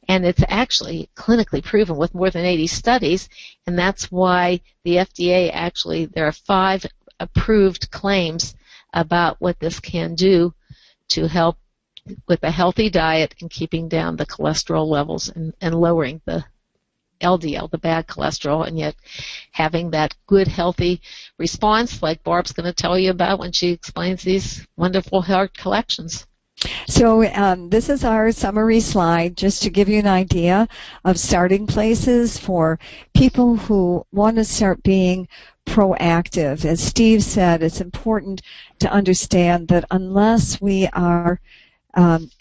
C: And it's actually clinically proven with more than 80 studies, and that's why the FDA actually, there are 5 approved claims about what this can do to help with a healthy diet and keeping down the cholesterol levels and lowering the LDL, the bad cholesterol, and yet having that good, healthy response like Barb's going to tell you about when she explains these wonderful heart collections.
A: So this is our summary slide, just to give you an idea of starting places for people who want to start being proactive. As Steve said, it's important to understand that unless we are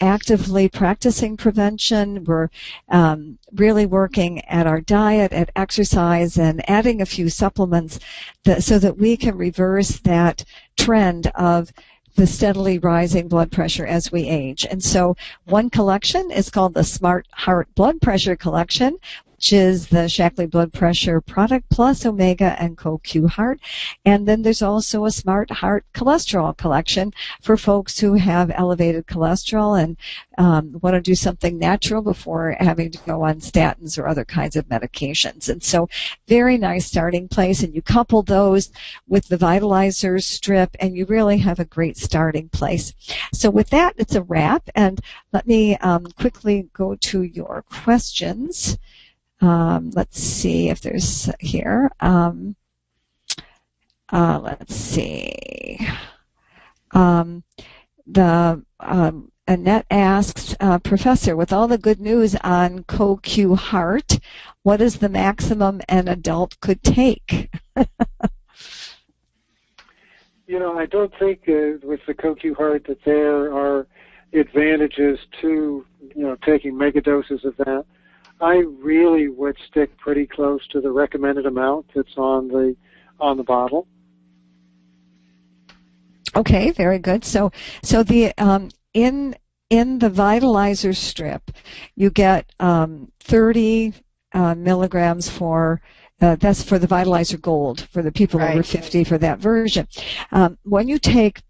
A: actively practicing prevention, we're really working at our diet, at exercise, and adding a few supplements so that we can reverse that trend of the steadily rising blood pressure as we age. And so one collection is called the Smart Heart Blood Pressure Collection, which is the Shackley Blood Pressure Product plus Omega and CoQ Heart. And then there's also a Smart Heart Cholesterol Collection for folks who have elevated cholesterol and want to do something natural before having to go on statins or other kinds of medications. And so very nice starting place, and you couple those with the Vitalizer strip, and you really have a great starting place. So with that, it's a wrap, and let me quickly go to your questions. Let's see if there's here. Let's see. Annette asks, Professor, with all the good news on CoQ Heart, what is the maximum an adult could take?
B: I don't think with the CoQ Heart that there are advantages to, taking mega doses of that. I really would stick pretty close to the recommended amount that's on the bottle.
A: Okay, very good. So the in the Vitalizer strip, you get 30 milligrams for. That's for the Vitalizer Gold for the people over 50 for that version. When you take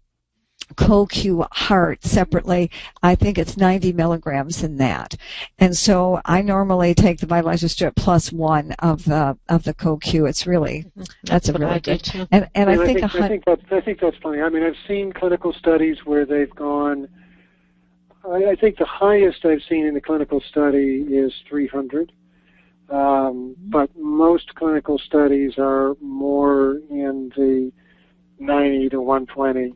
A: CoQ Heart separately, I think it's 90 milligrams in that. And so I normally take the Vitalizer strip plus 1 of the CoQ. It's really that's a really good. And I think
B: that's funny. I mean, I've seen clinical studies where they've gone. I think the highest I've seen in the clinical study is 300. But most clinical studies are more in the 90 to 120,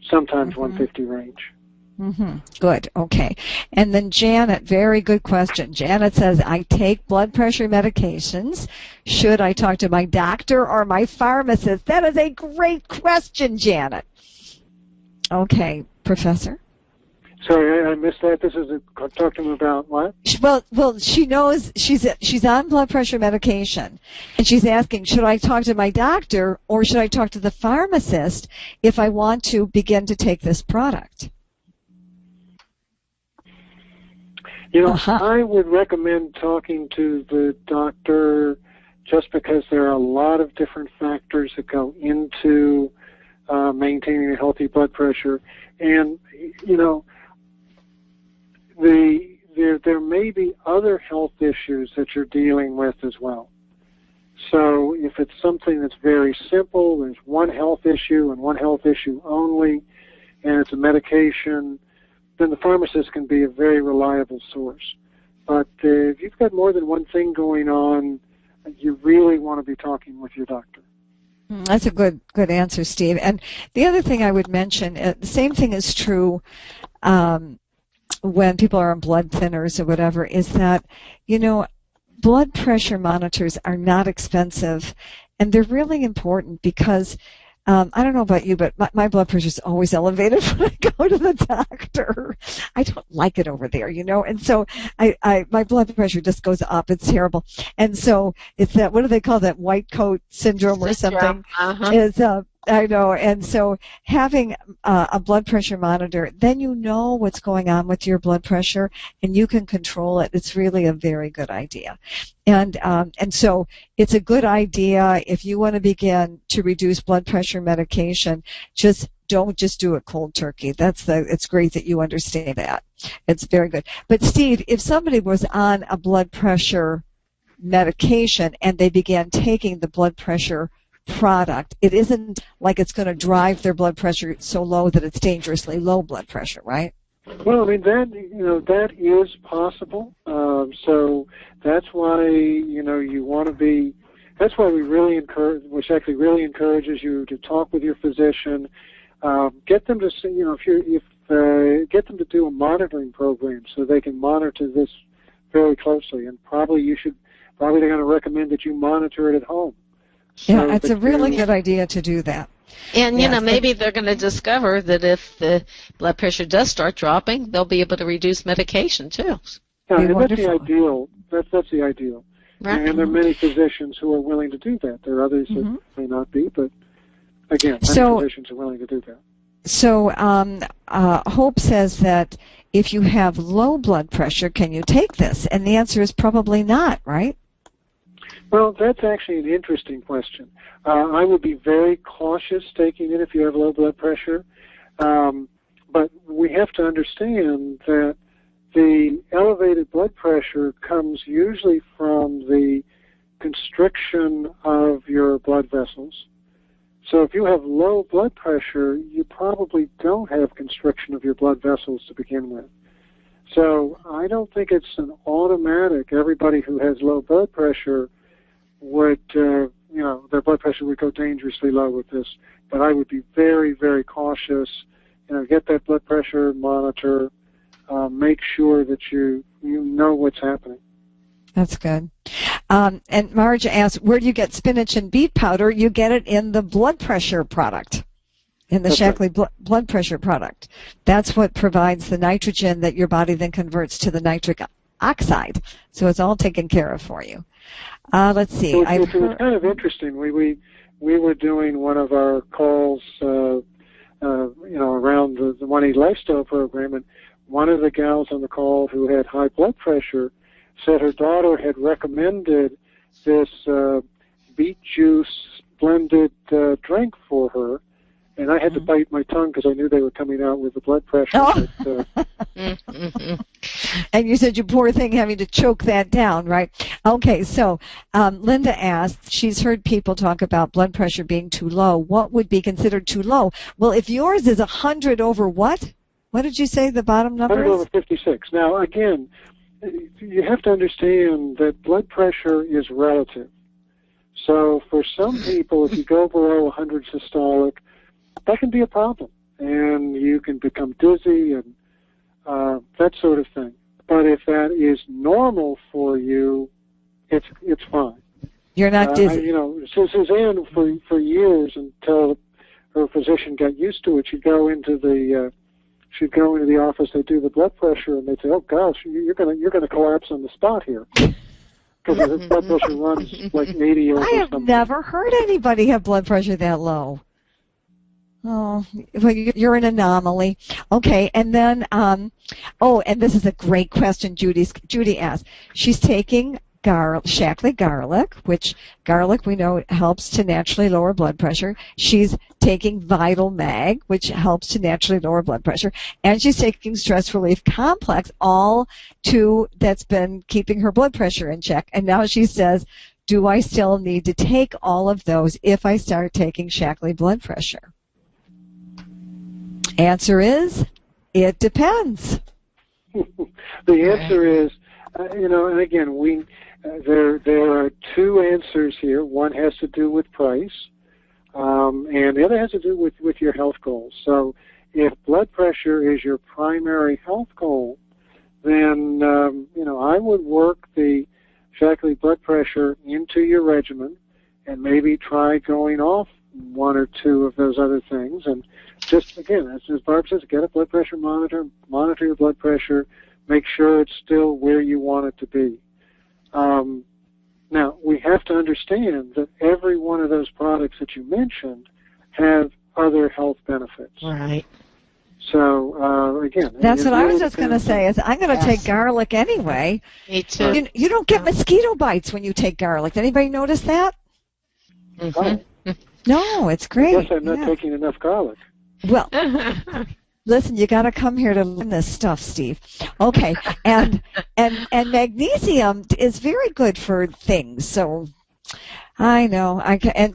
B: sometimes 150 range.
A: Good. Okay. And then Janet, very good question. Janet says, I take blood pressure medications. Should I talk to my doctor or my pharmacist? That is a great question, Janet. Okay, Professor?
B: Sorry, I missed that. This is talking about what?
A: Well, she knows she's on blood pressure medication, and she's asking, should I talk to my doctor or should I talk to the pharmacist if I want to begin to take this product?
B: I would recommend talking to the doctor just because there are a lot of different factors that go into maintaining a healthy blood pressure, and there may be other health issues that you're dealing with as well. So if it's something that's very simple, there's one health issue and one health issue only, and it's a medication, then the pharmacist can be a very reliable source. But if you've got more than one thing going on, you really want to be talking with your doctor.
A: That's a good answer, Steve. And the other thing I would mention, the same thing is true when people are on blood thinners or whatever is that, blood pressure monitors are not expensive, and they're really important because I don't know about you, but my blood pressure is always elevated when I go to the doctor. I don't like it over there, and so my blood pressure just goes up. It's terrible. And so it's that, what do they call that, white coat syndrome or something? Is I know. And so having a blood pressure monitor, then you know what's going on with your blood pressure and you can control it. It's really a very good idea. And so it's a good idea if you want to begin to reduce blood pressure medication, don't just do it cold turkey. It's great that you understand that. It's very good. But Steve, if somebody was on a blood pressure medication and they began taking the blood pressure product, it isn't like it's going to drive their blood pressure so low that it's dangerously low blood pressure, right?
B: Well, I mean, that is possible. So that's why, you want to be, that's why we really encourage, which actually really encourages you to talk with your physician, get them to see, get them to do a monitoring program so they can monitor this very closely. And probably they're going to recommend that you monitor it at home.
A: So it's a really good idea to do that.
C: And, maybe they're going to discover that if the blood pressure does start dropping, they'll be able to reduce medication, too.
B: Yeah, and that's the ideal. That's the ideal.
C: Right.
B: And there are many physicians who are willing to do that. There are others that may not be, but, again, many physicians are willing to do that.
A: So Hope says that if you have low blood pressure, can you take this? And the answer is probably not, right?
B: Well, that's actually an interesting question. I would be very cautious taking it if you have low blood pressure. But we have to understand that the elevated blood pressure comes usually from the constriction of your blood vessels. So if you have low blood pressure, you probably don't have constriction of your blood vessels to begin with. So I don't think it's an automatic, everybody who has low blood pressure would, their blood pressure would go dangerously low with this. But I would be very, very cautious. Get that blood pressure monitor. Make sure that you know what's happening.
A: That's good. And Marge asked, where do you get spinach and beet powder? You get it in the blood pressure product, in the Shackley blood pressure product. That's what provides the nitrogen that your body then converts to the nitric oxide. So it's all taken care of for you. Let's see.
B: It was kind of interesting. We were doing one of our calls, around the 180 Lifestyle program, and one of the gals on the call who had high blood pressure said her daughter had recommended this beet juice blended drink for her, and I had to bite my tongue because I knew they were coming out with the blood pressure.
A: Oh.
B: But,
A: and you said, you poor thing, having to choke that down, right? Okay, so Linda asked, she's heard people talk about blood pressure being too low. What would be considered too low? Well, if yours is 100 over what? What did you say the bottom number
B: 100
A: is?
B: over 56. Now, again, you have to understand that blood pressure is relative. So for some people, if you go below 100 systolic, that can be a problem, and you can become dizzy and that sort of thing. But if that is normal for you, it's fine.
A: You're not dizzy.
B: So Suzanne, for years until her physician got used to it, she'd go into the office. They do the blood pressure, and they'd say, "Oh gosh, you're gonna collapse on the spot here," because her blood pressure runs like 80 over.
A: I have never heard anybody have blood pressure that low. Oh, well, you're an anomaly. Okay, and then, and this is a great question Judy asked. She's taking Shackley garlic, which garlic we know helps to naturally lower blood pressure. She's taking Vital Mag, which helps to naturally lower blood pressure. And she's taking Stress Relief Complex, that's been keeping her blood pressure in check. And now she says, do I still need to take all of those if I start taking Shackley blood pressure? Answer is, it depends.
B: The answer is, and again, there are two answers here. One has to do with price, and the other has to do with your health goals. So if blood pressure is your primary health goal, then I would work the Shaklee blood pressure into your regimen, and maybe try going off one or two of those other things. And just, again, as Barb says, get a blood pressure monitor your blood pressure, make sure it's still where you want it to be. Now, we have to understand that every one of those products that you mentioned have other health benefits.
C: Right.
B: So, again...
A: That's what I was just going to say, is I'm going to take garlic anyway.
C: Me too.
A: You don't get mosquito bites when you take garlic. Anybody notice that?
C: Mm-hmm.
A: No, it's great.
B: I guess I'm not taking enough garlic.
A: Well, listen, you got to come here to learn this stuff, Steve. Okay, and magnesium is very good for things. So I know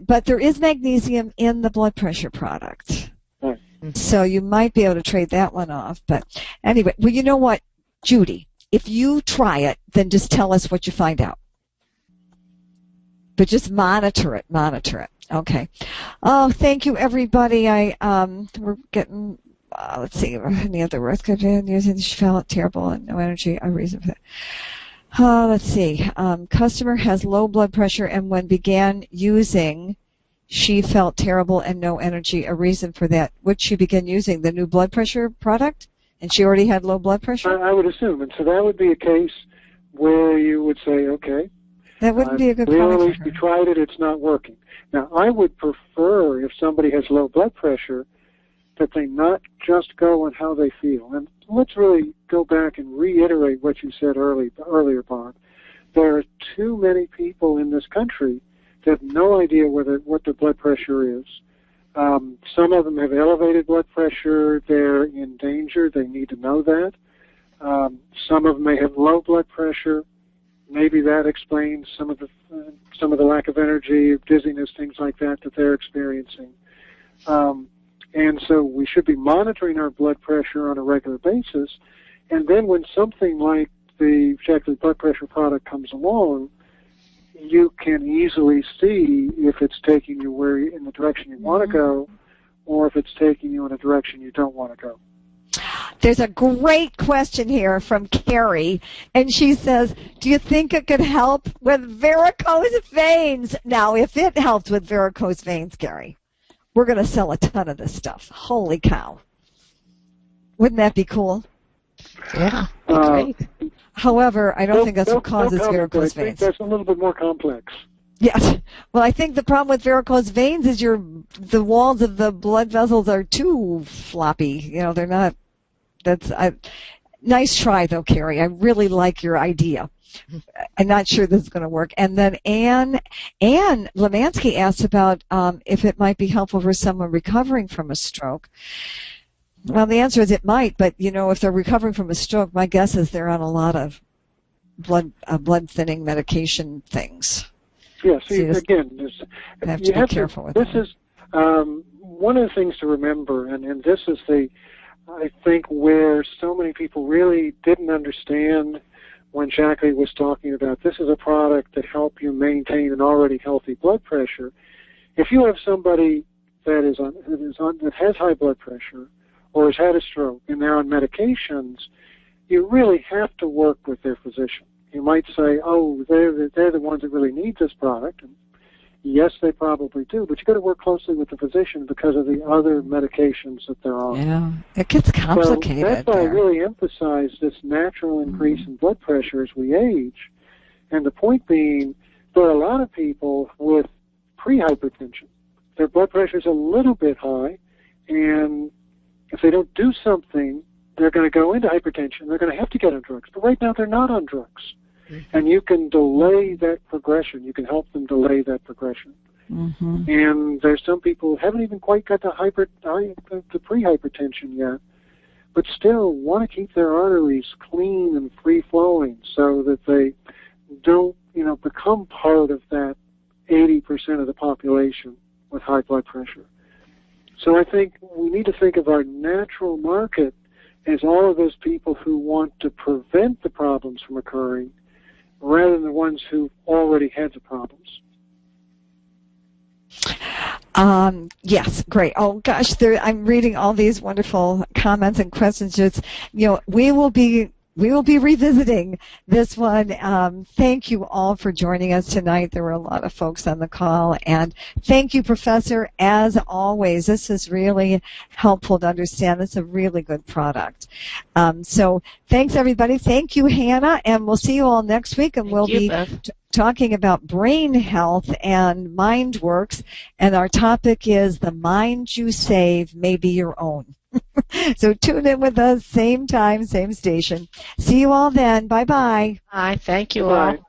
A: but there is magnesium in the blood pressure product.
B: Right.
A: So you might be able to trade that one off. But anyway, well, you know what, Judy? If you try it, then just tell us what you find out. But just monitor it. Okay. Oh, thank you, everybody. We're getting, let's see, any other words could be using, she felt terrible and no energy, a reason for that. Let's see. Customer has low blood pressure and when began using, she felt terrible and no energy, a reason for that. Would she begin using the new blood pressure product? And she already had low blood pressure?
B: I would assume. And so that would be a case where you would say, okay,
A: that wouldn't be a good product for her.
B: You tried it, it's not working. Now, I would prefer, if somebody has low blood pressure, that they not just go on how they feel. And let's really go back and reiterate what you said earlier, Bob. There are too many people in this country that have no idea what their blood pressure is. Some of them have elevated blood pressure. They're in danger. They need to know that. Some of them may have low blood pressure. Maybe that explains some of the lack of energy, dizziness, things like that they're experiencing. And so we should be monitoring our blood pressure on a regular basis. And then when something like the Shaklee blood pressure product comes along, you can easily see if it's taking you in the direction you want to go, or if it's taking you in a direction you don't want to go.
A: There's a great question here from Carrie, and she says, do you think it could help with varicose veins? Now, if it helps with varicose veins, Gary, we're going to sell a ton of this stuff. Holy cow. Wouldn't that be cool?
C: Yeah, that's great.
A: However, I don't think that's what causes varicose veins.
B: I think that's a little bit more complex.
A: Yes. Well, I think the problem with varicose veins is the walls of the blood vessels are too floppy. They're not. Nice try, though, Carrie. I really like your idea. I'm not sure this is going to work. And then Anne Lemansky asked about if it might be helpful for someone recovering from a stroke. Well, the answer is it might, but, if they're recovering from a stroke, my guess is they're on a lot of blood thinning medication things.
B: Yeah, again,
A: you have to be careful with that.
B: This is one of the things to remember, and this is I think where so many people really didn't understand when Shaklee was talking about this is a product that helps you maintain an already healthy blood pressure. If you have somebody that has high blood pressure or has had a stroke and they're on medications, you really have to work with their physician. You might say, oh, they're the ones that really need this product. And yes, they probably do, but you've got to work closely with the physician because of the other medications that they're on.
A: Yeah, it gets complicated.
B: So that's why I really emphasize this natural increase in blood pressure as we age. And the point being, there are a lot of people with pre-hypertension. Their blood pressure is a little bit high, and if they don't do something, they're going to go into hypertension. They're going to have to get on drugs. But right now, they're not on drugs. And you can delay that progression. You can help them delay that progression. Mm-hmm. And there's some people who haven't even quite got to pre-hypertension yet, but still want to keep their arteries clean and free-flowing so that they don't, become part of that 80% of the population with high blood pressure. So I think we need to think of our natural market as all of those people who want to prevent the problems from occurring rather than the ones who already had the problems.
A: Yes, great. Oh gosh, I'm reading all these wonderful comments and questions. We will be we will be revisiting this one. Thank you all for joining us tonight. There were a lot of folks on the call. And thank you, Professor, as always. This is really helpful to understand. This is a really good product. So thanks, everybody. Thank you, Hannah. And we'll see you all next week. And we'll be talking about brain health and mind works. And our topic is the mind you save may be your own. So tune in with us, same time, same station. See you all then. Bye-bye.
C: Bye. Thank you
B: Bye.
C: all.